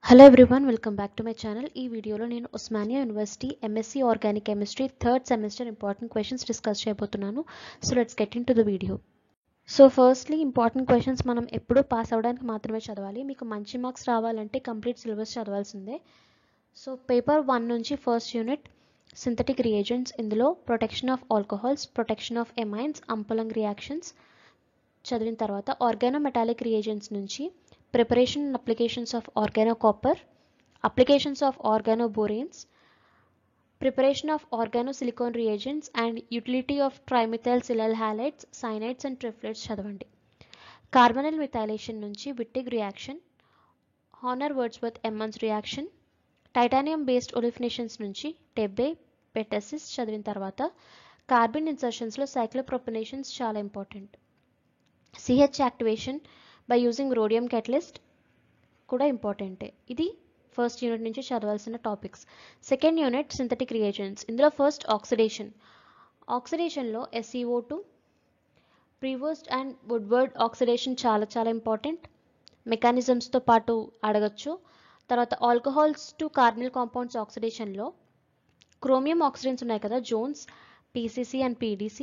Hello everyone, welcome back to my channel. ఈ వీడియోలో నేను Osmania university MSc organic chemistry third semester important questions discuss చేయబోతున్నాను. So let's get into the video. So firstly important questions మనం ఎప్పుడూ pass అవ్వడానికి మాత్రమే చదవాలి. మీకు మంచి మార్క్స్ రావాలంటే కంప్లీట్ సిలబస్ చదవాల్సిందే. సో పేపర్ 1 నుంచి ఫస్ట్ యూనిట్ సింథటిక్ రియేజెంట్స్, ఇందులో protection of alcohols, protection of amines, umpolung reactions చదివిన తర్వాత ఆర్గానోమెటాలిక్ రియేజెంట్స్ నుంచి preparation and applications of organocopper, applications of organoboranes, preparation of organosilicon reagents and utility of trimethyl silyl halides, cyanides and triphlets చదవండి. Carbonyl methylation నుంచి Wittig reaction, Horner Wordsworth Emmons reaction, titanium based olefinations నుంచి Tebbe Betesis చదివిన తర్వాత carbon insertions లో cyclopropanations చాలా important. CH activation by using rhodium catalyst కూడా ఇంపార్టెంటే. ఇది ఫస్ట్ యూనిట్ నుంచి చదవాల్సిన topics. Second unit synthetic reagents, ఇందులో ఫస్ట్ ఆక్సిడేషన్లో SeO2, Prevost and Woodward oxidation చాలా ఇంపార్టెంట్. మెకానిజమ్స్తో పాటు అడగచ్చు. తర్వాత ఆల్కహాల్స్ టు కార్బనిల్ కాంపౌండ్స్ ఆక్సిడేషన్లో క్రోమియం ఆక్సిడెంట్స్ ఉన్నాయి కదా, జోన్స్, PCC అండ్ PDC,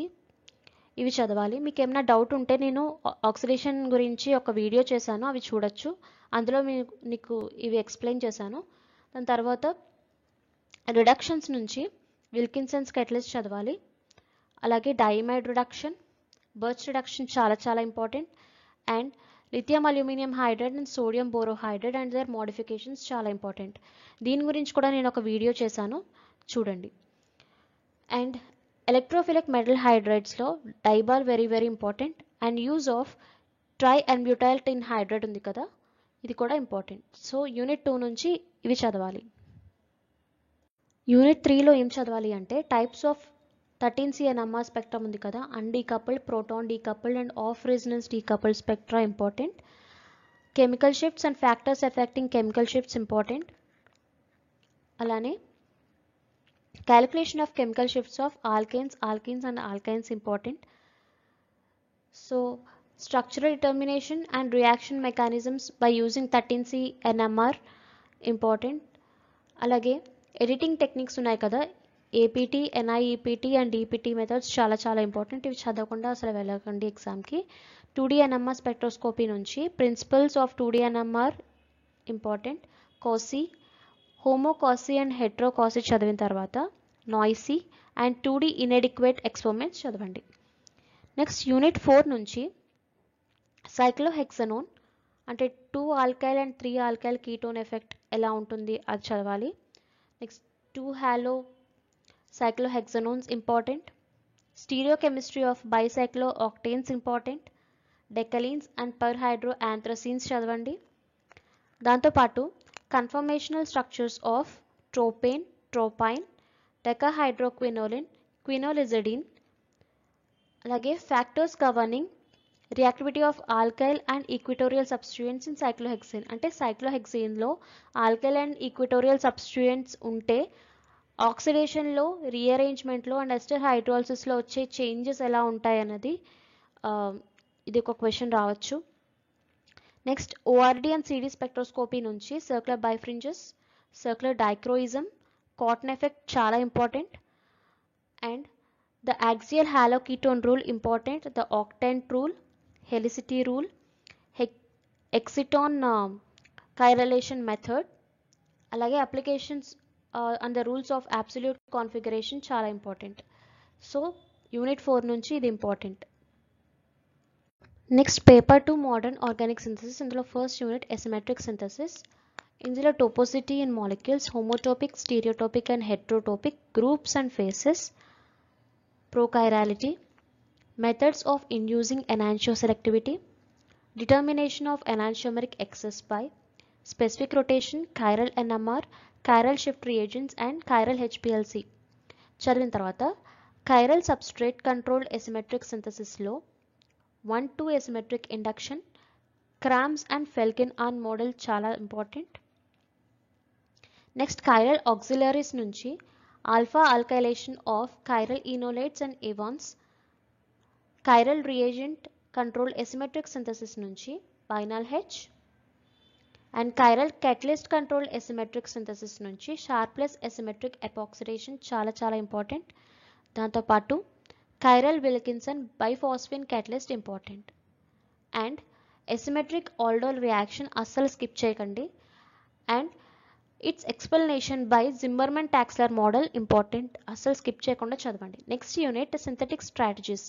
ఇవి చదవాలి. మీకు ఏమైనా డౌట్ ఉంటే నేను ఆక్సిడేషన్ గురించి ఒక వీడియో చేశాను, అవి చూడొచ్చు. అందులో మీకు ఇవి ఎక్స్ప్లెయిన్ చేశాను. దాని తర్వాత రిడక్షన్స్ నుంచి విల్కిన్సన్స్ కెటలిస్ట్ చదవాలి. అలాగే డైమైడ్ రిడక్షన్, బర్చ్ రిడక్షన్ చాలా important. And lithium aluminium hydride and sodium borohydride and their modifications చాలా ఇంపార్టెంట్. దీని గురించి కూడా నేను ఒక వీడియో చేశాను, చూడండి. అండ్ ఎలక్ట్రోఫిలిక్ మెటల్ హైడ్రైడ్స్లో DIBAL very important. And use of tri and butyl tin hydride ఉంది కదా, ఇది కూడా ఇంపార్టెంట్. సో యూనిట్ 2 నుంచి ఇవి చదవాలి. యూనిట్ 3లో ఏం చదవాలి అంటే types of 13C NMR spectrum ఉంది కదా, undecoupled, proton decoupled and off resonance decoupled spectra important. Chemical shifts and factors affecting chemical shifts important. అలానే calculation of chemical shifts of alkanes and alkynes important. So structural determination and reaction mechanisms by using 13C NMR important. అలాగే editing techniques ఉన్నాయి కదా, APT, NIEPT and DPT methods చాలా important. ఇవి చదవకుండా అసలు వెళ్ళకండి ఎగ్జామ్కి. 2D NMR స్పెక్ట్రోస్కోపీ నుంచి principles of 2D NMR important. COSY, homoCOSY and heteroCOSY చదివిన తర్వాత NOESY and 2D inadequate experiments చదవండి. నెక్స్ట్ యూనిట్ 4 నుంచి సైక్లోహెక్సనోన్ అంటే 2 alkyl and 3 alkyl ketone effect ఎలా ఉంటుంది అది చదవాలి. Next 2 halo cyclohexanones important. Stereochemistry of bicyclo octanes important. Decalins and పర్హైడ్రో యాంథ్రసీన్స్ చదవండి. దాంతోపాటు కన్ఫర్మేషనల్ స్ట్రక్చర్స్ ఆఫ్ ట్రోపేన్, ట్రోపైన్, డెకాహైడ్రోక్వినోలిన్, క్వినోలిజడిన్, అలాగే factors governing reactivity of alkyl and equatorial substituents in cyclohexane. అంటే సైక్లోహెక్సేన్లో ఆల్కైల్ అండ్ ఈక్విటోరియల్ సబ్స్టిట్యూయెంట్స్ ఉంటే ఆక్సిడేషన్లో, రీఅరేంజ్మెంట్లో and ester హైడ్రాలిసిస్లో వచ్చే చేంజెస్ ఎలా ఉంటాయి అన్నది ఇది ఒక క్వశ్చన్ రావచ్చు. Next ORD and CD spectroscopy నుంచి circular birefringence, circular dichroism, cotton effect చాలా important. And the axial haloketone rule important, the octant rule, helicity rule, exciton కైరలేషన్ మెథడ్, అలాగే applications and the rules of absolute configuration చాలా important. So unit 4 నుంచి ఇది important. Next paper 2 modern organic synthesis, ఇందులో first unit asymmetric synthesis, ఇందులో topicity in molecules, homotopic, stereotopic and heterotopic groups and faces, prochirality, methods of inducing enantioselectivity, determination of enantiomeric excess by specific rotation, chiral NMR, chiral shift reagents and chiral HPLC చదివిన తర్వాత chiral substrate controlled asymmetric synthesis లో 1,2 asymmetric induction, Krams and Felkin-Ahn model చాలా important. Next chiral auxiliaries నుంచి alpha alkylation of chiral enolates and avons, chiral reagent controlled asymmetric synthesis నుంచి binyl H, and chiral catalyst controlled asymmetric synthesis నుంచి Sharpless asymmetric epoxidation చాలా చాలా important. దాంతోపాటు chiral Wilkinson biphosphine catalyst important. And asymmetric aldol reaction అస్సలు skip చేయకండి. And its explanation by Zimmerman Traxler model important, అస్సలు skip చేయకుండా చదవండి. Next unit synthetic strategies.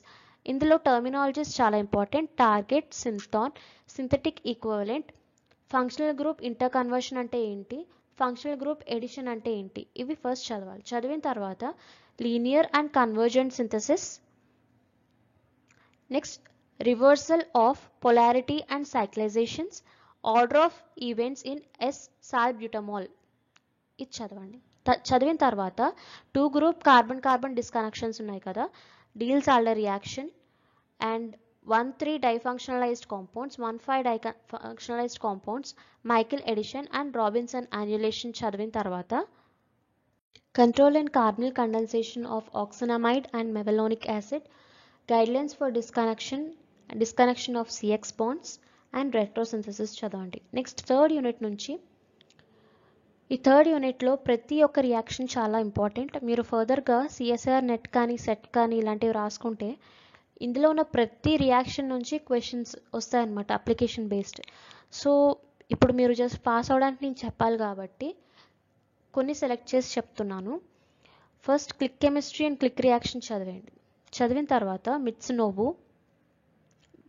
ఇందులో టర్మినాలజీస్ చాలా important. Target, synthon, synthetic equivalent, functional group interconversion అంటే ఏంటి, functional group edition అంటే ఏంటి, ఇవి ఫస్ట్ చదవాలి. చదివిన తర్వాత linear and convergent synthesis, next reversal of polarity and cyclizations, order of events in S salbutamol, ఇది చదవండి. చదివిన తర్వాత 2 గ్రూప్ కార్బన్ కార్బన్ డిస్కనెక్షన్స్ ఉన్నాయి కదా, Diels Alder reaction and 1,3 difunctionalized compounds, 1,5 difunctionalized compounds, Michael addition and Robinson annulation చదివిన తర్వాత control and carbonyl condensation of oxanamide and mevalonic acid, guidelines for disconnection of CX bonds and retrosynthesis చదవండి. Next third unit నుంచి, ఈ third యూనిట్లో ప్రతి ఒక్క reaction చాలా important. మీరు ఫర్దర్గా సిఎస్ఆర్ నెట్ కానీ సెట్ కానీ ఇలాంటివి రాసుకుంటే ఇందులో ఉన్న ప్రతి రియాక్షన్ నుంచి క్వశ్చన్స్ వస్తాయన్నమాట, అప్లికేషన్ బేస్డ్. సో ఇప్పుడు మీరు జస్ట్ పాస్ అవడానికి నేను చెప్పాలి కాబట్టి కొన్ని సెలెక్ట్ చేసి చెప్తున్నాను. First click chemistry and click reaction చదివేయండి. చదివిన తర్వాత Mitsunobu,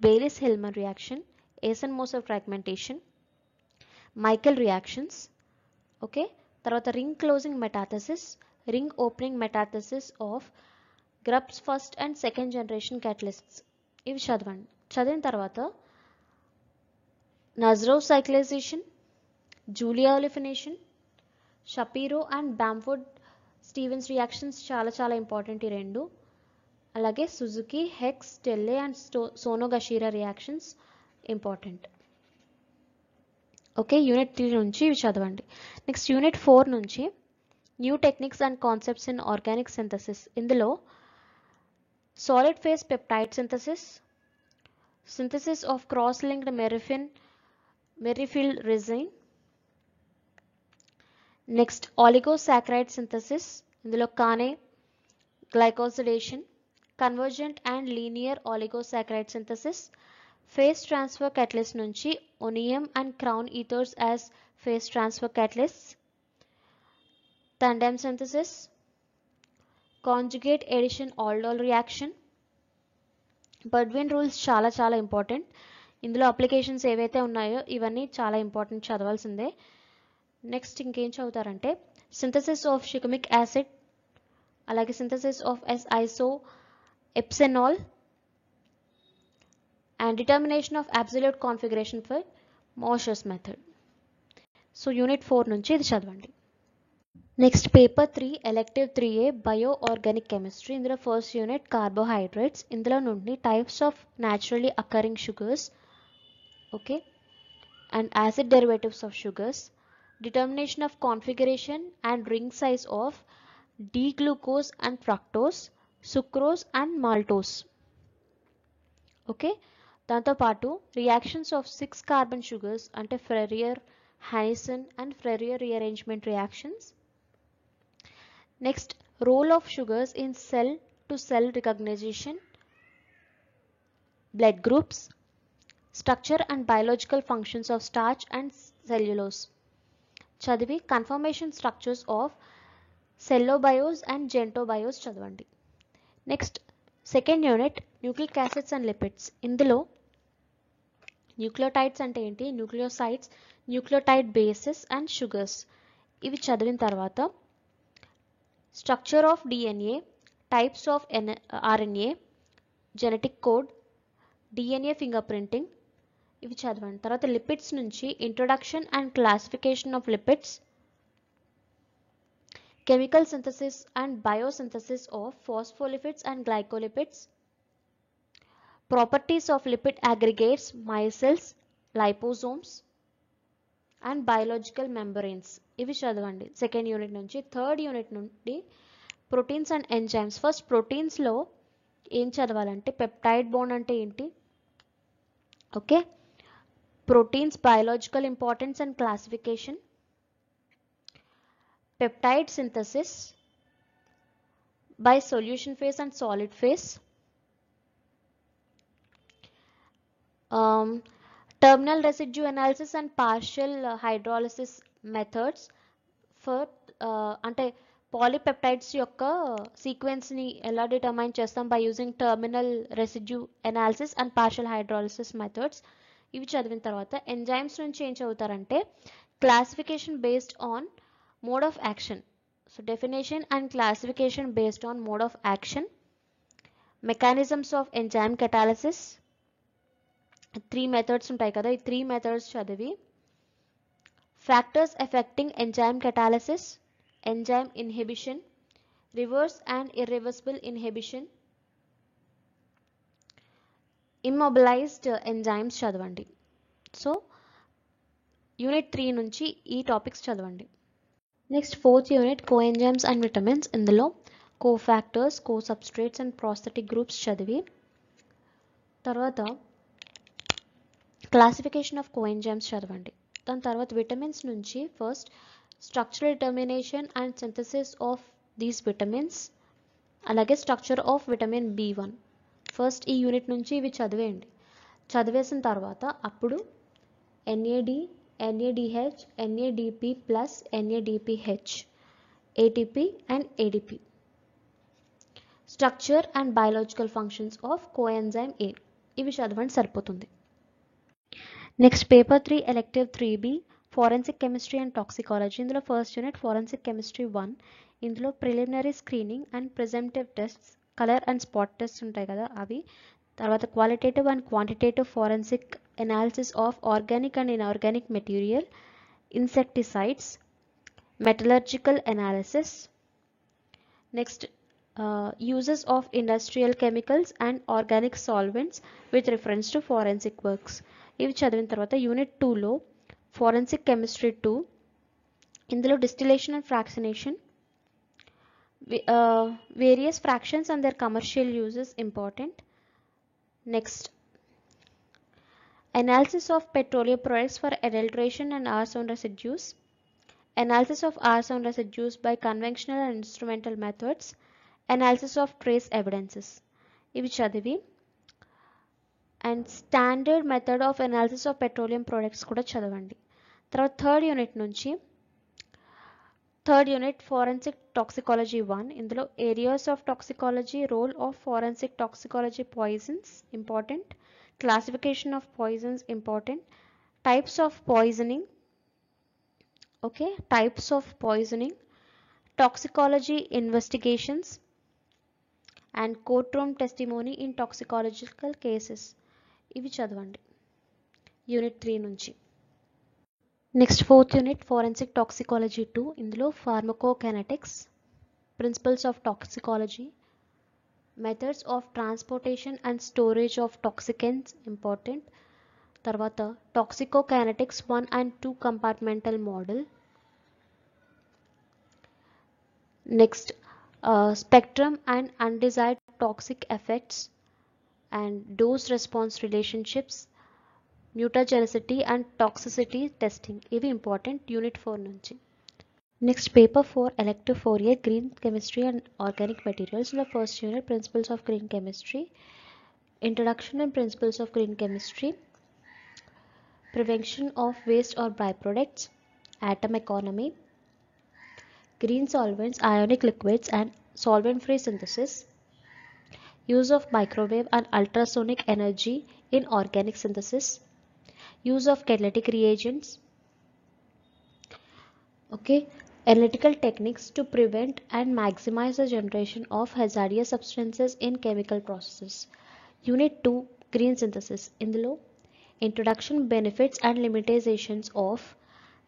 Baylis Hillman reaction, Eschenmoser fragmentation, Michael reactions, okay. తర్వాత ring closing metathesis, ring opening metathesis of Grubbs first and second generation catalysts, ఇవి చదవండి. చదివిన తర్వాత Nazarov cyclization, Julia olefination, Shapiro and Bamford Stevens reactions చాలా చాలా important ఈ రెండు. అలాగే Suzuki, Heck's, Stille and Sonogashira reactions important. Okay, unit 3 నుంచి ఇవి చదవండి. నెక్స్ట్ యూనిట్ 4 నుంచి new techniques and concepts in organic synthesis. ఇందులో solid phase peptide synthesis, synthesis of cross linked Merrifield resin, next oligosaccharide synthesis, ఇందులో Kahne glycosidation, convergent and linear oligosaccharide synthesis, phase transfer catalyst నుంచి onium and crown ethers as phase transfer catalyst, tandem synthesis, conjugate addition aldol reaction, Baldwin rules చాలా చాలా important. ఇందులో applications ఏవైతే ఉన్నాయో ఇవన్నీ చాలా important, చదవాల్సిందే. నెక్స్ట్ ఇంకేం చదువుతారంటే సింథసిస్ ఆఫ్ షికమిక్ యాసిడ్, అలాగే synthesis of S iso ipsenol and determination of absolute configuration for Mosher's method. So unit 4 నుంచి ఇది చదవండి. Next paper 3 elective 3A bio organic chemistry. ఇందులో ఫస్ట్ యూనిట్ కార్బోహైడ్రేట్స్. ఇందులో నుండి types of naturally occurring sugars, okay, and acid derivatives of sugars, determination of configuration and ring size of D glucose and fructose, sucrose and maltose, okay. దాంతోపాటు reactions of 6 carbon sugars అంటే Ferrier, హైసన్ and Ferrier rearrangement reactions. Next role of sugars in cell to cell recognition, blood groups, structure and biological functions of starch and cellulose చదివి confirmation structures of సెల్లోబయోస్ and జెంటోబయోస్ చదవండి. Next second unit nucleic acids and lipids. ఇందులో nucleotides అంటే ఏంటి, nucleosides, nucleotide bases and sugars, ఇవి చదివిన తర్వాత structure of DNA, types of RNA, genetic code, DNA finger printing, ఇవి చదవండి. తర్వాత లిపిడ్స్ నుంచి introduction and classification of lipids, chemical synthesis and biosynthesis of phospholipids and glycolipids, properties of lipid aggregates, micelles, liposomes and biological membranes, ఇవి చదవండి second unit నుంచి. Third unit నుండి proteins and enzymes. First ప్రోటీన్స్లో ఏం చదవాలంటే peptide bond అంటే ఏంటి, okay, proteins biological importance and classification, peptide synthesis by solution phase and solid phase, terminal residue analysis and partial hydrolysis methods for అంటే polypeptides యొక్క సీక్వెన్స్ని ఎలా determine చేస్తాం by using terminal residue analysis and partial hydrolysis methods. ఇవి చదివిన తర్వాత enzymes నుంచి ఏం చదువుతారంటే classification based on mode of action. So definition and classification based on mode of action, mechanisms of enzyme catalysis, 3 methods ఉంటాయి కదా, ఈ 3 మెథడ్స్ చదివి factors affecting enzyme catalysis, enzyme inhibition, reverse and irreversible inhibition, immobilized enzymes చదవండి. So unit 3 నుంచి ఈ topics చదవండి. Next 4th unit coenzymes and vitamins. ఇందులో cofactors, కోసబ్స్ట్రేట్స్ and prosthetic groups చదివి తర్వాత క్లాసిఫికేషన్ ఆఫ్ కోఎంజైమ్స్ చదవండి. దాని తర్వాత విటమిన్స్ నుంచి first structural determination and synthesis of these vitamins, అలాగే structure of vitamin B1 first ఈ యూనిట్ నుంచి ఇవి చదివేయండి. చదివేసిన తర్వాత అప్పుడు NAD, NADH, NADP plus NADPH, ATP and ADP, structure and biological functions of coenzyme A, ఇవి చదవండి సరిపోతుంది. Next paper 3 elective 3B forensic chemistry and toxicology. ఇందులో ఫస్ట్ యూనిట్ ఫోరెన్సిక్ కెమిస్ట్రీ 1. ఇందులో preliminary screening and presumptive tests, colour and spot test ఉంటాయి కదా అవి. తర్వాత qualitative and quantitative forensic analysis of organic and inorganic material, insecticides, metallurgical analysis. Next uses of industrial chemicals and organic solvents with reference to forensic works. ఇవి చదివిన తర్వాత unit 2లో forensic chemistry 2, ఇందులో distillation and fractionation, various fractions and their commercial uses important. Next analysis of petroleum products for adulteration and arson residues, analysis of arson residues by conventional and instrumental methods, analysis of trace evidences. ఇవి చదివి and standard method of analysis of petroleum products కూడా చదవండి. తర్వాత third unit forensic toxicology 1. ఇందులో areas of toxicology, role of forensic toxicology, poisons important, classification of poisons important, types of poisoning, okay, types of poisoning, toxicology investigations and courtroom testimony in toxicological cases. ఇవి చదవండి unit 3 నుంచి. Next 4th unit forensic toxicology 2. ఇందులో pharmacokinetics, principles of toxicology, methods of transportation and storage of toxicants important. తర్వాత toxicokinetics 1 and 2 compartmental model. Next spectrum and undesired toxic effects and dose response relationships, mutagenicity and toxicity testing. ఇవి important unit 4 నుంచి. Next paper 4 elective 4A green chemistry and organic materials. లో first unit principles of green chemistry, introduction and principles of green chemistry, prevention of waste or by products, atom economy, green solvents, ionic liquids and solvent-free synthesis, use of microwave and ultrasonic energy in organic synthesis, use of catalytic reagents, okay, analytical techniques to prevent and maximize the generation of hazardous substances in chemical processes. Unit 2 green synthesis. ఇందులో introduction, benefits and limitations of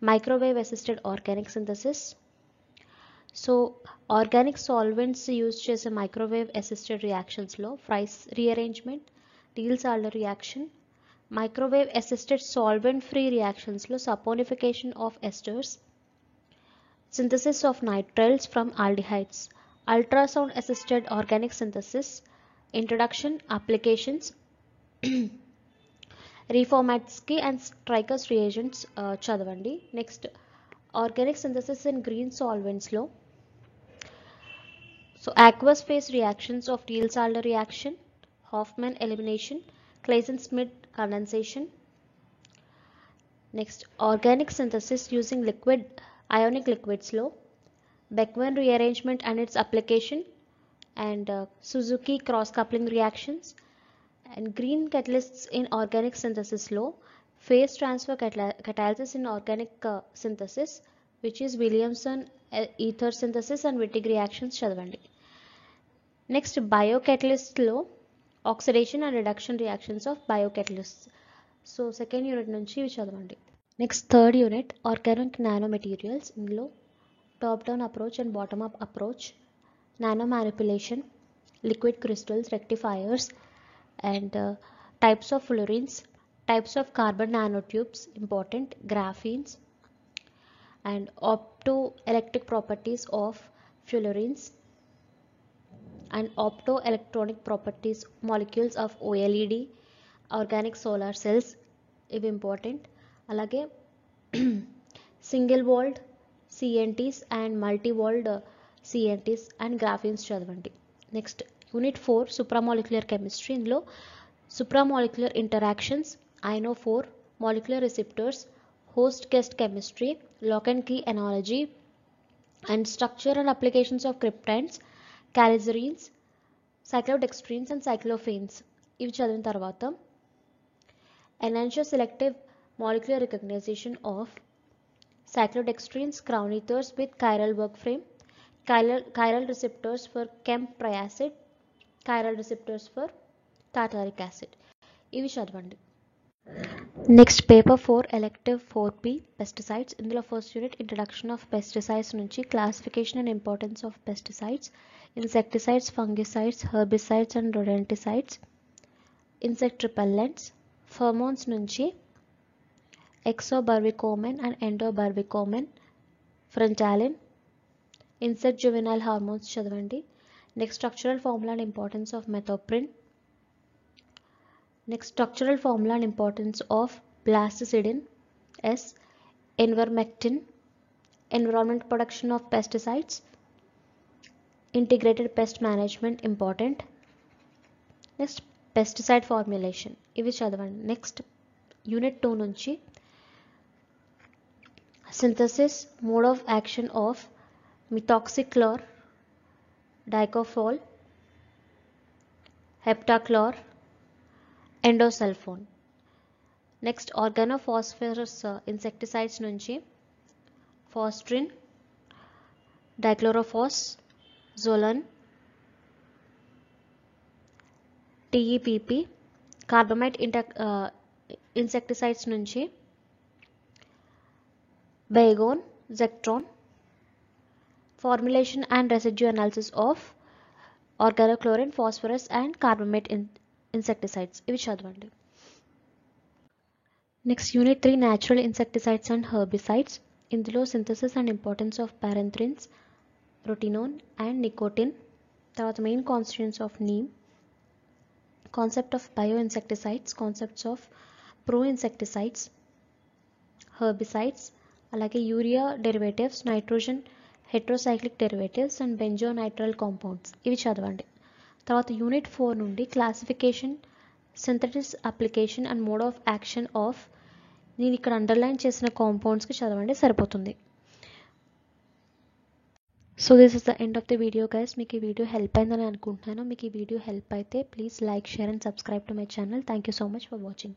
microwave assisted organic synthesis. So organic solvents use చేసే microwave assisted రియాక్షన్స్లో Fries rearrangement, Diels Alder reaction, microwave assisted solvent free రియాక్షన్స్లో saponification of esters, synthesis of nitriles from aldehydes, ultrasound assisted organic synthesis, introduction, applications, Reformatsky and Strecker's reagents చదవండి. Next organic synthesis in green సాల్వెంట్స్లో so aqueous phase reactions of Diels-Alder reaction, Hofmann elimination, Claisen-Schmidt condensation. Next organic synthesis using liquid ionic liquids లో Beckmann rearrangement and its application, and Suzuki cross coupling reactions. And green catalysts in organic synthesis లో phase transfer catalysis in organic synthesis, which is Williamson ether synthesis and Wittig reactions చదవండి. Next బయోకెటలిస్ట్లో oxidation and reduction reactions of biocatalyst. So second unit నుంచి ఇవి చదవండి. Next third unit organic nano materials. ఇందులో top down approach and bottom up approach, nano manipulation, liquid crystals, rectifiers, and types of fullerenes, types of carbon nanotubes important, graphenes, and optoelectric properties of fullerenes and optoelectronic properties molecules of OLED, organic solar cells, ఇవి ఇంపార్టెంట్. అలాగే single walled CNTs and multi walled CNTs and graphenes చదవండి. Next unit 4 supramolecular chemistry. ఇందులో supramolecular interactions, INO4, molecular receptors, host guest chemistry, lock and key analogy, and structure and applications of cryptines, calizarenes, cyclodextrins and cyclophanes. ఇవి చదివిన తర్వాత enantiomer selective molecular recognition of cyclodextrins, crown ethers with chiral work frame, chiral receptors for chemtriacid, chiral receptors for tartaric acid. ఇవి చదవండి. Next paper 4 elective 4P pesticides. ఇందులో first unit introduction of pesticides నుంచి classification and importance of pesticides, insecticides, fungicides, herbicides and rodenticides, insect repellents, pheromones నుంచి exobrevicomin and endobrevicomin, frontalin, insect juvenile hormones చదవండి. Next structural formula and importance of methoprene. Next structural formula and importance of blastocidin S, ivermectin, environment production of pesticides, integrated pest management important. Next pesticide formulation ఇవి చదవండి. Next unit 2 నుంచి synthesis, mode of action of methoxychlor, dicophol, heptachlor, endosulfan. Next organophosphorus insecticides నుంచి phosdrin, dichlorophos, zolone, TEPP. Carbamate insecticides నుంచి Baygon, Zectran. Formulation and residue analysis of organochlorine, phosphorus and carbamate insecticides ఇవి చదవండి. Next unit 3 natural insecticides and herbicides. ఇందులో synthesis and importance of pyrethrins, rotenone and nicotine. తర్వాత main constituents of neem, concept of bio insecticides, concepts of pro insecticides, herbicides, అలాగే urea derivatives, nitrogen heterocyclic derivatives and benzonitrile compounds ఇవి చదవండి. తర్వాత unit 4 నుండి classification, synthesis, application and mode of action of, నేను ఇక్కడ underline చేసిన కాంపౌండ్స్కి చదవండి సరిపోతుంది. So this is the end of the video guys. మీకు ఈ వీడియో హెల్ప్ అయిందని అనుకుంటున్నాను. మీకు ఈ వీడియో హెల్ప్ అయితే please like, share and subscribe to my channel. Thank you so much for watching.